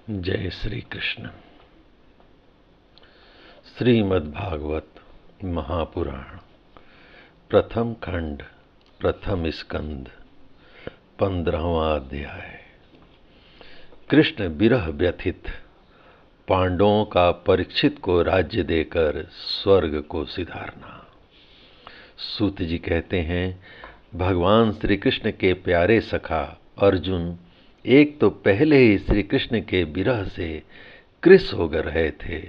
जय श्री कृष्ण। श्रीमद्भागवत महापुराण प्रथम खंड प्रथम स्कंद 15वां अध्याय। कृष्ण विरह व्यथित पांडवों का परीक्षित को राज्य देकर स्वर्ग को सिधारना। सूत जी कहते हैं, भगवान श्री कृष्ण के प्यारे सखा अर्जुन एक तो पहले ही श्री कृष्ण के विरह से कृश हो रहे थे।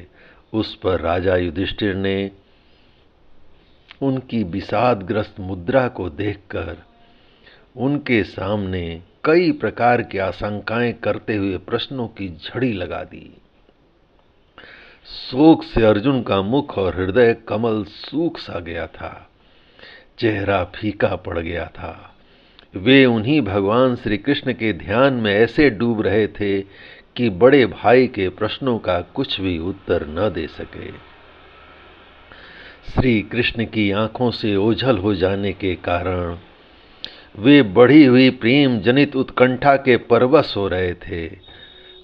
उस पर राजा युधिष्ठिर ने उनकी विषादग्रस्त मुद्रा को देखकर उनके सामने कई प्रकार की आशंकाएं करते हुए प्रश्नों की झड़ी लगा दी। शोक से अर्जुन का मुख और हृदय कमल सूख सा गया था, चेहरा फीका पड़ गया था। वे उन्हीं भगवान श्री कृष्ण के ध्यान में ऐसे डूब रहे थे कि बड़े भाई के प्रश्नों का कुछ भी उत्तर न दे सके। श्री कृष्ण की आंखों से ओझल हो जाने के कारण वे बढ़ी हुई प्रेम जनित उत्कंठा के परवश हो रहे थे।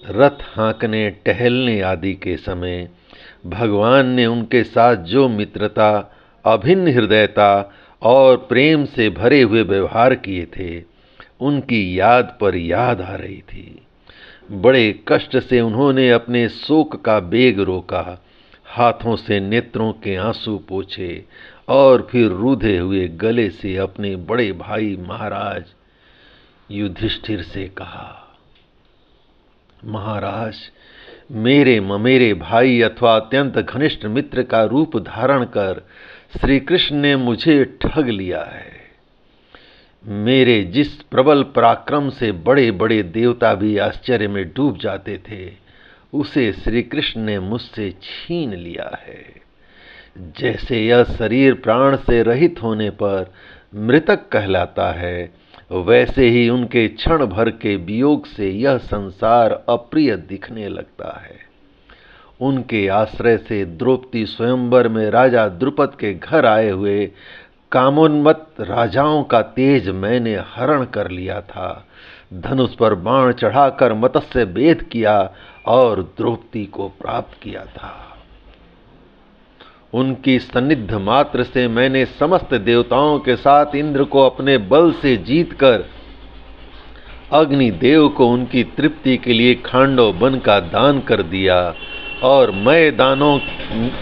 रथ हाँकने टहलने आदि के समय भगवान ने उनके साथ जो मित्रता, अभिन्न हृदयता और प्रेम से भरे हुए व्यवहार किए थे, उनकी याद पर याद आ रही थी। बड़े कष्ट से उन्होंने अपने शोक का बेग रोका, हाथों से नेत्रों के आंसू पोंछे और फिर रूधे हुए गले से अपने बड़े भाई महाराज युधिष्ठिर से कहा, महाराज, मेरे ममेरे भाई अथवा अत्यंत घनिष्ठ मित्र का रूप धारण कर श्री कृष्ण ने मुझे ठग लिया है। मेरे जिस प्रबल पराक्रम से बड़े बड़े देवता भी आश्चर्य में डूब जाते थे, उसे श्री कृष्ण ने मुझसे छीन लिया है। जैसे यह शरीर प्राण से रहित होने पर मृतक कहलाता है, वैसे ही उनके क्षण भर के वियोग से यह संसार अप्रिय दिखने लगता है। उनके आश्रय से द्रौपदी स्वयंवर में राजा द्रुपद के घर आए हुए कामोन्मत्त राजाओं का तेज मैंने हरण कर लिया था। धनुष पर बाण चढ़ाकर मत्स्य वेध किया और द्रौपदी को प्राप्त किया था। उनकी सन्निध मात्र से मैंने समस्त देवताओं के साथ इंद्र को अपने बल से जीतकर अग्निदेव को उनकी तृप्ति के लिए खांडव वन का दान कर दिया और मैदानों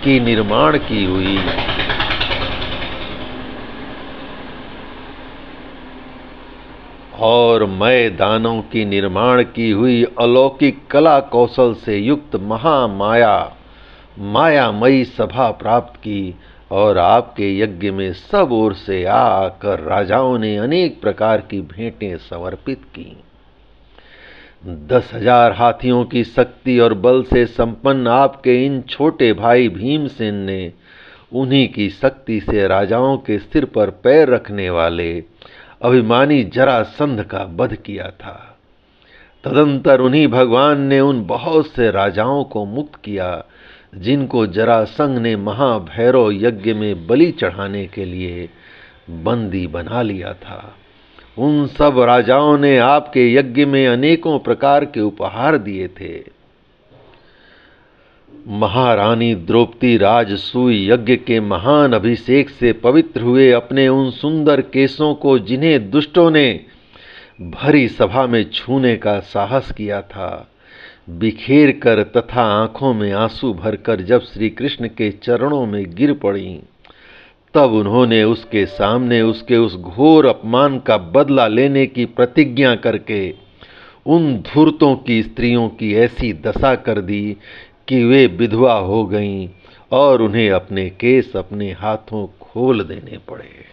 की निर्माण की हुई अलौकिक कला कौशल से युक्त मायामयी सभा प्राप्त की और आपके यज्ञ में सब ओर से आकर राजाओं ने अनेक प्रकार की भेंटें समर्पित की। 10,000 हाथियों की शक्ति और बल से संपन्न आपके इन छोटे भाई भीमसेन ने उन्हीं की शक्ति से राजाओं के सिर पर पैर रखने वाले अभिमानी जरासंध का वध किया था। तदंतर उन्हीं भगवान ने उन बहुत से राजाओं को मुक्त किया जिनको जरासंध ने महाभैरव यज्ञ में बलि चढ़ाने के लिए बंदी बना लिया था। उन सब राजाओं ने आपके यज्ञ में अनेकों प्रकार के उपहार दिए थे। महारानी द्रौपदी राजसूय यज्ञ के महान अभिषेक से पवित्र हुए अपने उन सुंदर केशों को जिन्हें दुष्टों ने भरी सभा में छूने का साहस किया था, बिखेर कर तथा आंखों में आंसू भरकर जब श्री कृष्ण के चरणों में गिर पड़ी, तब उन्होंने उसके सामने उसके उस घोर अपमान का बदला लेने की प्रतिज्ञा करके उन धूर्तों की स्त्रियों की ऐसी दशा कर दी कि वे विधवा हो गईं और उन्हें अपने केस अपने हाथों खोल देने पड़े।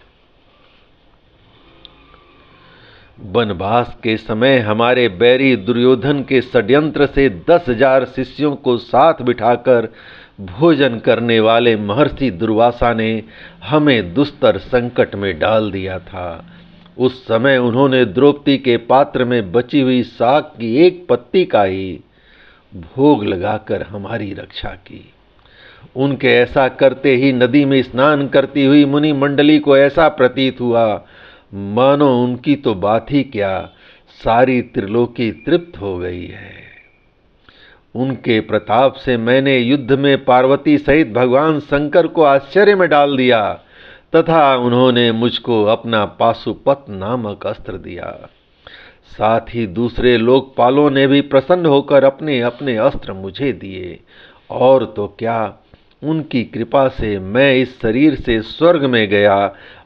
वनवास के समय हमारे बैरी दुर्योधन के षड्यंत्र से 10,000 शिष्यों को साथ बिठाकर भोजन करने वाले महर्षि दुर्वासा ने हमें दुस्तर संकट में डाल दिया था। उस समय उन्होंने द्रौपदी के पात्र में बची हुई शाक की एक पत्ती का ही भोग लगाकर हमारी रक्षा की। उनके ऐसा करते ही नदी में स्नान करती हुई मुनि मंडली को ऐसा प्रतीत हुआ मानो उनकी तो बात ही क्या, सारी त्रिलोकी तृप्त हो गई है। उनके प्रताप से मैंने युद्ध में पार्वती सहित भगवान शंकर को आश्चर्य में डाल दिया तथा उन्होंने मुझको अपना पाशुपत नामक अस्त्र दिया। साथ ही दूसरे लोकपालों ने भी प्रसन्न होकर अपने अपने अस्त्र मुझे दिए, और तो क्या, उनकी कृपा से मैं इस शरीर से स्वर्ग में गया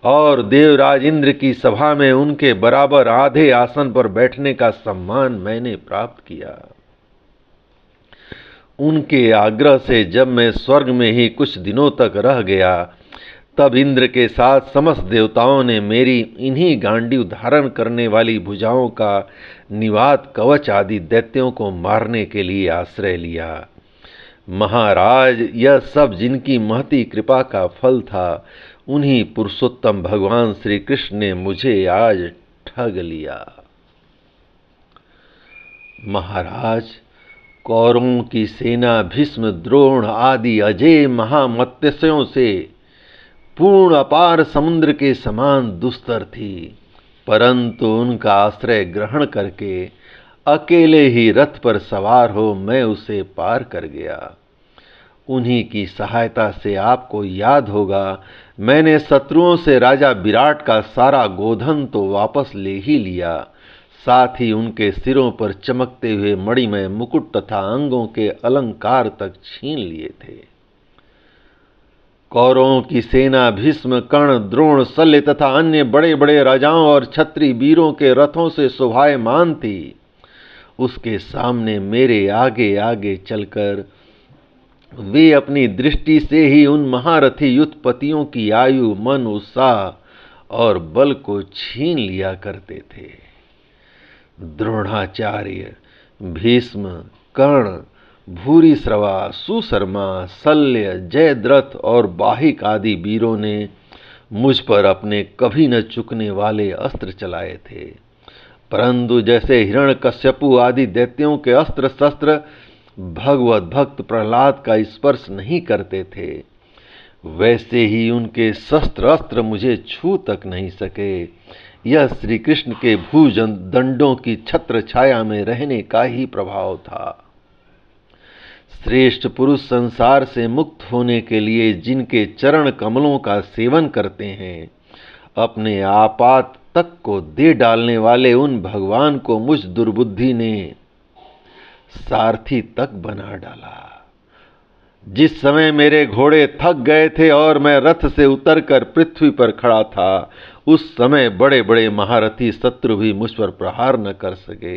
और देवराज इंद्र की सभा में उनके बराबर आधे आसन पर बैठने का सम्मान मैंने प्राप्त किया। उनके आग्रह से जब मैं स्वर्ग में ही कुछ दिनों तक रह गया, तब इंद्र के साथ समस्त देवताओं ने मेरी इन्हीं गांडीव धारण करने वाली भुजाओं का निवात कवच आदि दैत्यों को मारने के लिए आश्रय लिया। महाराज, यह सब जिनकी महती कृपा का फल था, उन्हीं पुरुषोत्तम भगवान श्री कृष्ण ने मुझे आज ठग लिया। महाराज, कौरवों की सेना भीष्म, द्रोण आदि अजेय महामत्स्यों से पूर्ण अपार समुद्र के समान दुस्तर थी, परंतु उनका आश्रय ग्रहण करके अकेले ही रथ पर सवार हो मैं उसे पार कर गया। उन्हीं की सहायता से आपको याद होगा, मैंने शत्रुओं से राजा विराट का सारा गोधन तो वापस ले ही लिया, साथ ही उनके सिरों पर चमकते हुए मणिमय मुकुट तथा अंगों के अलंकार तक छीन लिए थे। कौरवों की सेना भीष्म, कर्ण, द्रोण, शल्य तथा अन्य बड़े बड़े राजाओं और क्षत्रिय वीरों के रथों से शोभायमान थी। उसके सामने मेरे आगे आगे चलकर वे अपनी दृष्टि से ही उन महारथी युद्धपतियों की आयु, मन, उत्साह और बल को छीन लिया करते थे। द्रोणाचार्य, भीष्म, कर्ण, भूरिश्रवा, सुशर्मा, शल्य, जयद्रथ और बाहिक आदि वीरों ने मुझ पर अपने कभी न चुकने वाले अस्त्र चलाए थे, परंतु जैसे हिरण्यकश्यपु आदि दैत्यों के अस्त्र शस्त्र भगवत भक्त प्रहलाद का स्पर्श नहीं करते थे, वैसे ही उनके शस्त्र अस्त्र मुझे छू तक नहीं सके। यह श्री कृष्ण के भुज दंडों की छत्र छाया में रहने का ही प्रभाव था। श्रेष्ठ पुरुष संसार से मुक्त होने के लिए जिनके चरण कमलों का सेवन करते हैं, अपने आपात तक को दे डालने वाले उन भगवान को मुझ दुर्बुद्धि ने सारथी तक बना डाला। जिस समय मेरे घोड़े थक गए थे और मैं रथ से उतरकर पृथ्वी पर खड़ा था, उस समय बड़े बड़े महारथी शत्रु भी मुझ पर प्रहार न कर सके,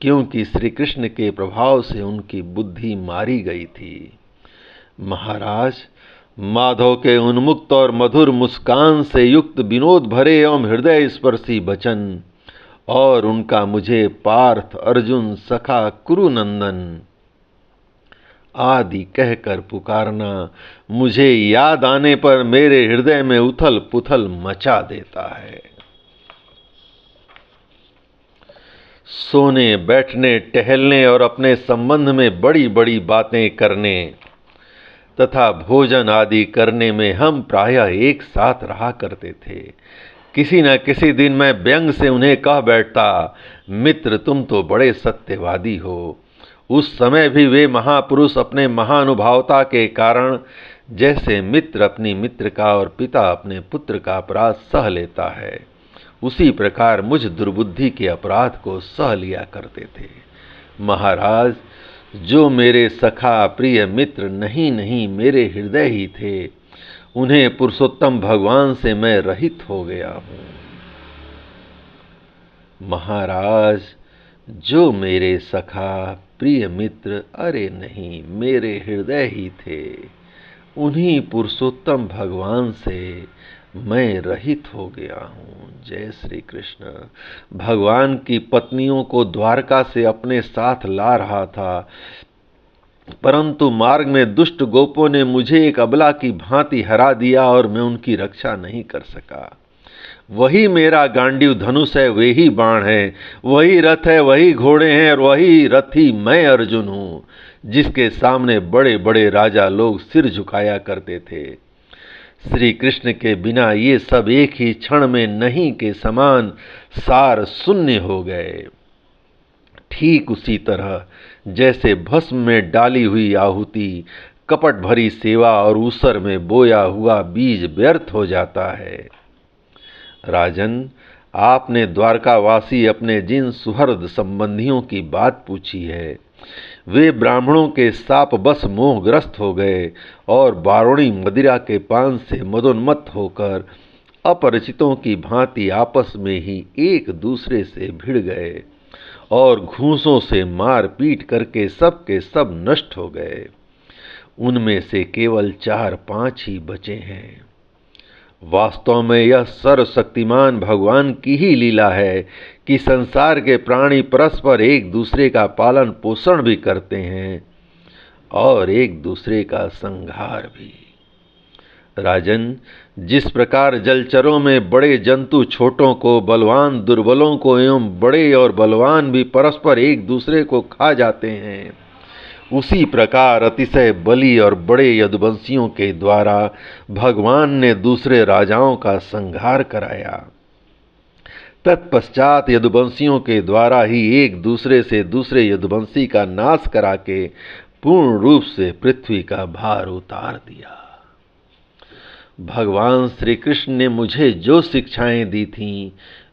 क्योंकि श्री कृष्ण के प्रभाव से उनकी बुद्धि मारी गई थी। महाराज, माधव के उन्मुक्त और मधुर मुस्कान से युक्त विनोद भरे एवं हृदय स्पर्शी वचन और उनका मुझे पार्थ, अर्जुन, सखा, कुरुनंदन आदि कहकर पुकारना मुझे याद आने पर मेरे हृदय में उथल पुथल मचा देता है। सोने, बैठने, टहलने और अपने संबंध में बड़ी बड़ी बातें करने तथा भोजन आदि करने में हम प्रायः एक साथ रहा करते थे। किसी न किसी दिन मैं व्यंग से उन्हें कह बैठता, मित्र तुम तो बड़े सत्यवादी हो। उस समय भी वे महापुरुष अपने महानुभावता के कारण जैसे मित्र अपनी मित्र का और पिता अपने पुत्र का अपराध सह लेता है, उसी प्रकार मुझ दुर्बुद्धि के अपराध को सह लिया करते थे। महाराज, जो मेरे सखा प्रिय मित्र नहीं मेरे हृदय ही थे, उन्हें पुरुषोत्तम भगवान से मैं रहित हो गया हूँ। महाराज, जो मेरे सखा प्रिय मित्र अरे नहीं मेरे हृदय ही थे, उन्हीं पुरुषोत्तम भगवान से मैं रहित हो गया हूँ। जय श्री कृष्ण। भगवान की पत्नियों को द्वारका से अपने साथ ला रहा था, परंतु मार्ग में दुष्ट गोपों ने मुझे एक अबला की भांति हरा दिया और मैं उनकी रक्षा नहीं कर सका। वही मेरा गांडीव धनुष है, वे ही बाण है, वही रथ है, वही घोड़े हैं और वही रथी मैं अर्जुन हूँ, जिसके सामने बड़े बड़े राजा लोग सिर झुकाया करते थे। श्री कृष्ण के बिना ये सब एक ही क्षण में नहीं के समान सार शून्य हो गए। ठीक उसी तरह जैसे भस्म में डाली हुई आहुति, कपट भरी सेवा और ऊसर में बोया हुआ बीज व्यर्थ हो जाता है। राजन, आपने द्वारकावासी अपने जिन सुहृद संबंधियों की बात पूछी है, वे ब्राह्मणों के साप बस मोहग्रस्त हो गए और बारुणी मदिरा के पान से मदोन्मत्त होकर अपरिचितों की भांति आपस में ही एक दूसरे से भिड़ गए और घूंसों से मार पीट करके सब के सब नष्ट हो गए। उनमें से केवल 4-5 ही बचे हैं। वास्तव में यह सर्वशक्तिमान भगवान की ही लीला है कि संसार के प्राणी परस्पर एक दूसरे का पालन पोषण भी करते हैं और एक दूसरे का संहार भी। राजन, जिस प्रकार जलचरों में बड़े जंतु छोटों को, बलवान दुर्बलों को एवं बड़े और बलवान भी परस्पर एक दूसरे को खा जाते हैं, उसी प्रकार अतिशय बली और बड़े यदुवंशियों के द्वारा भगवान ने दूसरे राजाओं का संहार कराया। तत्पश्चात यदुवंशियों के द्वारा ही एक दूसरे से दूसरे यदुवंशी का नाश करा के पूर्ण रूप से पृथ्वी का भार उतार दिया। भगवान श्री कृष्ण ने मुझे जो शिक्षाएं दी थीं,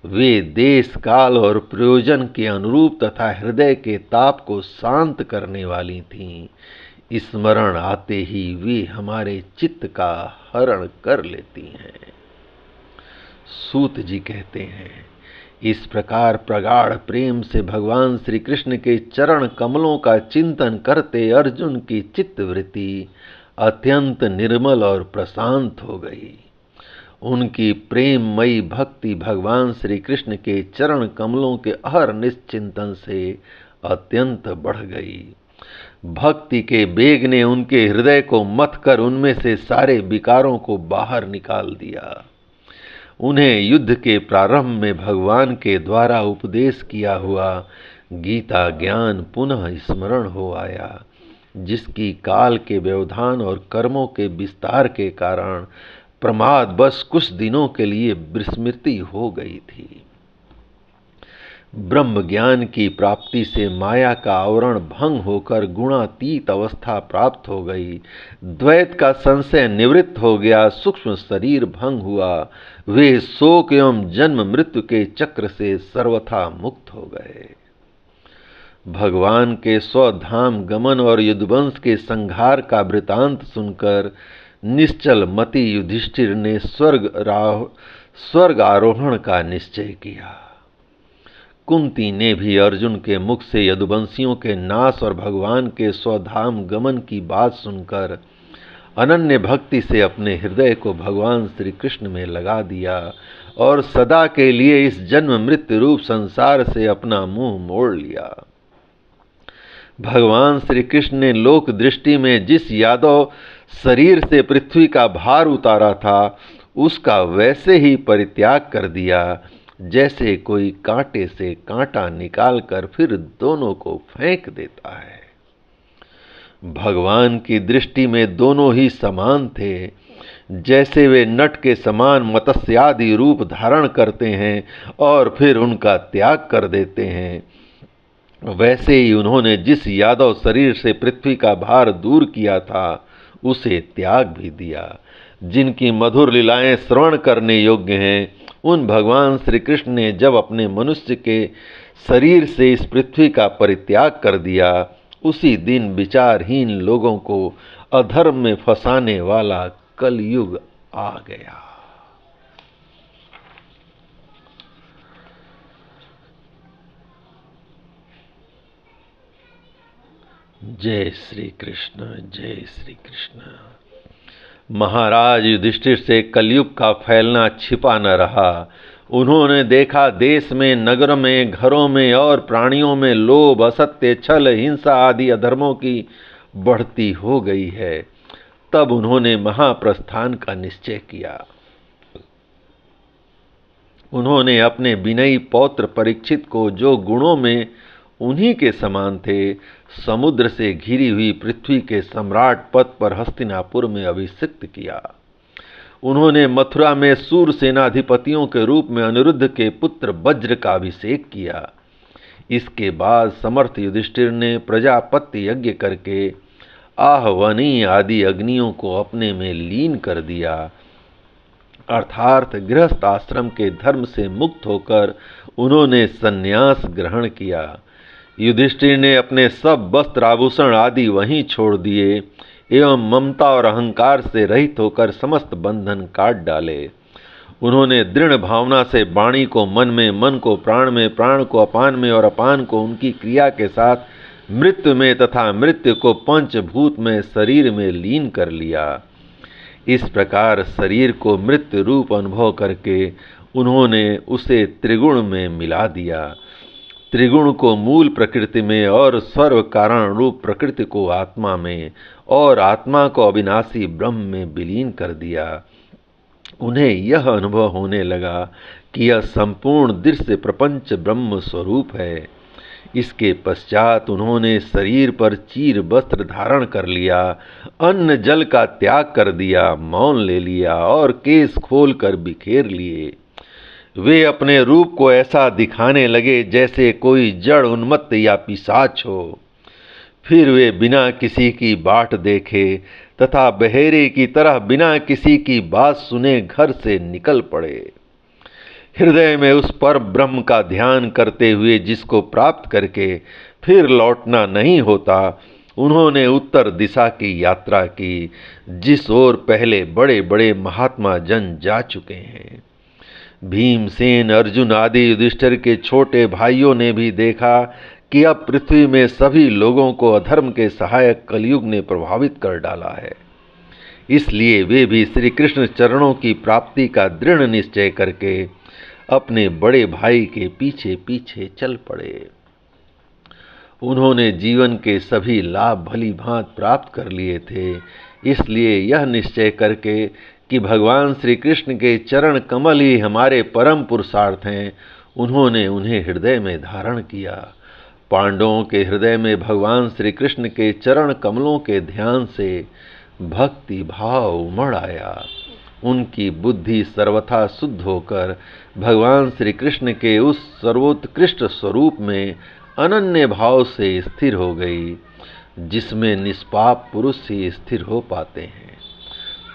वे देश काल और प्रयोजन के अनुरूप तथा हृदय के ताप को शांत करने वाली थीं। स्मरण आते ही वे हमारे चित्त का हरण कर लेती हैं। सूत जी कहते हैं, इस प्रकार प्रगाढ़ प्रेम से भगवान श्री कृष्ण के चरण कमलों का चिंतन करते अर्जुन की चित्तवृत्ति अत्यंत निर्मल और प्रशांत हो गई। उनकी प्रेममयी भक्ति भगवान श्री कृष्ण के चरण कमलों के अहर निश्चिंतन से अत्यंत बढ़ गई। भक्ति के वेग ने उनके हृदय को मथ कर उनमें से सारे विकारों को बाहर निकाल दिया। उन्हें युद्ध के प्रारंभ में भगवान के द्वारा उपदेश किया हुआ गीता ज्ञान पुनः स्मरण हो आया, जिसकी काल के व्यवधान और कर्मों के विस्तार के कारण प्रमाद बस कुछ दिनों के लिए विस्मृति हो गई थी। ब्रह्म ज्ञान की प्राप्ति से माया का आवरण भंग होकर गुणातीत अवस्था प्राप्त हो गई। द्वैत का संशय निवृत्त हो गया, सूक्ष्म शरीर भंग हुआ। वे शोक एवं जन्म मृत्यु के चक्र से सर्वथा मुक्त हो गए। भगवान के स्वधाम गमन और यदुवंश के संहार का वृतांत सुनकर निश्चल मति युधिष्ठिर ने स्वर्ग आरोहण का निश्चय किया। कुंती ने भी अर्जुन के मुख से यदुवंशियों के नाश और भगवान के स्वधाम गमन की बात सुनकर अनन्य भक्ति से अपने हृदय को भगवान श्री कृष्ण में लगा दिया और सदा के लिए इस जन्म मृत्यु रूप संसार से अपना मुंह मोड़ लिया। भगवान श्री कृष्ण ने लोक दृष्टि में जिस यादव शरीर से पृथ्वी का भार उतारा था, उसका वैसे ही परित्याग कर दिया जैसे कोई कांटे से कांटा निकालकर फिर दोनों को फेंक देता है। भगवान की दृष्टि में दोनों ही समान थे। जैसे वे नट के समान मत्स्यादि रूप धारण करते हैं और फिर उनका त्याग कर देते हैं, वैसे ही उन्होंने जिस यादव शरीर से पृथ्वी का भार दूर किया था, उसे त्याग भी दिया। जिनकी मधुर लीलाएं श्रवण करने योग्य हैं, उन भगवान श्री कृष्ण ने जब अपने मनुष्य के शरीर से इस पृथ्वी का परित्याग कर दिया, उसी दिन विचारहीन लोगों को अधर्म में फंसाने वाला कलयुग आ गया। जय श्री कृष्ण, जय श्री कृष्ण। महाराज युधिष्ठिर से कलयुग का फैलना छिपा न रहा। उन्होंने देखा देश में, नगर में, घरों में और प्राणियों में लोभ, असत्य, छल, हिंसा आदि अधर्मों की बढ़ती हो गई है। तब उन्होंने महाप्रस्थान का निश्चय किया। उन्होंने अपने विनयी पौत्र परीक्षित को, जो गुणों में उन्हीं के समान थे, समुद्र से घिरी हुई पृथ्वी के सम्राट पद पर हस्तिनापुर में अभिषिक्त किया। उन्होंने मथुरा में सूर सेनाधिपतियों के रूप में अनिरुद्ध के पुत्र वज्र का अभिषेक किया। इसके बाद समर्थ युधिष्ठिर ने प्रजापत्य यज्ञ करके आहवनी आदि अग्नियों को अपने में लीन कर दिया, अर्थात गृहस्थ आश्रम के धर्म से मुक्त होकर उन्होंने संन्यास ग्रहण किया। युधिष्ठिर ने अपने सब वस्त्र आभूषण आदि वहीं छोड़ दिए एवं ममता और अहंकार से रहित होकर समस्त बंधन काट डाले। उन्होंने दृढ़ भावना से वाणी को मन में, मन को प्राण में, प्राण को अपान में और अपान को उनकी क्रिया के साथ मृत्यु में तथा मृत्यु को पंचभूत में शरीर में लीन कर लिया। इस प्रकार शरीर को मृत्यु रूप अनुभव करके उन्होंने उसे त्रिगुण में मिला दिया। त्रिगुण को मूल प्रकृति में और सर्व कारण रूप प्रकृति को आत्मा में और आत्मा को अविनाशी ब्रह्म में विलीन कर दिया। उन्हें यह अनुभव होने लगा कि यह संपूर्ण दृश्य प्रपंच ब्रह्म स्वरूप है। इसके पश्चात उन्होंने शरीर पर चीर वस्त्र धारण कर लिया, अन्न जल का त्याग कर दिया, मौन ले लिया और केश खोल कर बिखेर लिए। वे अपने रूप को ऐसा दिखाने लगे जैसे कोई जड़ उन्मत्त या पिशाच हो। फिर वे बिना किसी की बाट देखे तथा बहेरे की तरह बिना किसी की बात सुने घर से निकल पड़े। हृदय में उस पर ब्रह्म का ध्यान करते हुए जिसको प्राप्त करके फिर लौटना नहीं होता, उन्होंने उत्तर दिशा की यात्रा की, जिस ओर पहले बड़े बड़े महात्मा जन जा चुके हैं। भीमसेन, अर्जुन आदि युधिष्ठिर के छोटे भाइयों ने भी देखा कि अब पृथ्वी में सभी लोगों को अधर्म के सहायक कलयुग ने प्रभावित कर डाला है। इसलिए वे भी श्री कृष्ण चरणों की प्राप्ति का दृढ़ निश्चय करके अपने बड़े भाई के पीछे पीछे चल पड़े। उन्होंने जीवन के सभी लाभ भली भांति प्राप्त कर लिए थे, इसलिए यह निश्चय करके कि भगवान श्री कृष्ण के चरण कमल ही हमारे परम पुरुषार्थ हैं, उन्होंने उन्हें हृदय में धारण किया। पांडवों के हृदय में भगवान श्री कृष्ण के चरण कमलों के ध्यान से भक्ति भाव उमड़ आया। उनकी बुद्धि सर्वथा शुद्ध होकर भगवान श्री कृष्ण के उस सर्वोत्कृष्ट स्वरूप में अनन्य भाव से स्थिर हो गई, जिसमें निष्पाप पुरुष ही स्थिर हो पाते हैं।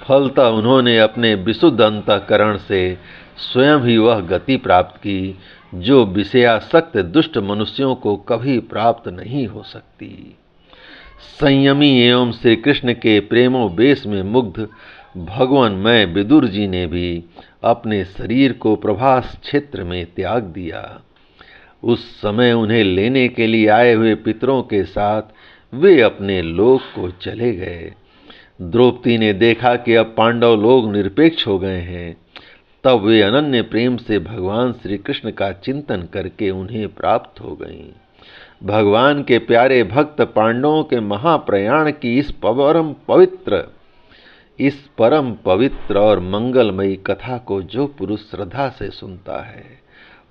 फलतः उन्होंने अपने विशुद्ध अंतःकरण से स्वयं ही वह गति प्राप्त की जो विषयासक्त दुष्ट मनुष्यों को कभी प्राप्त नहीं हो सकती। संयमी एवं श्री कृष्ण के प्रेमोवेश में मुग्ध भगवानमय विदुर जी ने भी अपने शरीर को प्रभास क्षेत्र में त्याग दिया। उस समय उन्हें लेने के लिए आए हुए पितरों के साथ वे अपने लोक को चले गए। द्रौपदी ने देखा कि अब पांडव लोग निरपेक्ष हो गए हैं, तब वे अनन्य प्रेम से भगवान श्री कृष्ण का चिंतन करके उन्हें प्राप्त हो गईं। भगवान के प्यारे भक्त पांडवों के महाप्रयाण की इस परम पवित्र और मंगलमयी कथा को जो पुरुष श्रद्धा से सुनता है,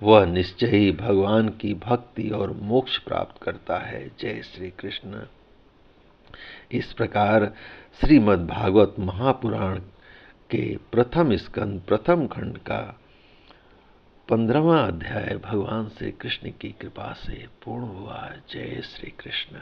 वह निश्चय ही भगवान की भक्ति और मोक्ष प्राप्त करता है। जय श्री कृष्ण। इस प्रकार श्रीमद् भागवत महापुराण के प्रथम स्कंद प्रथम खंड का 15वां अध्याय भगवान श्री कृष्ण की कृपा से पूर्ण हुआ। जय श्री कृष्ण।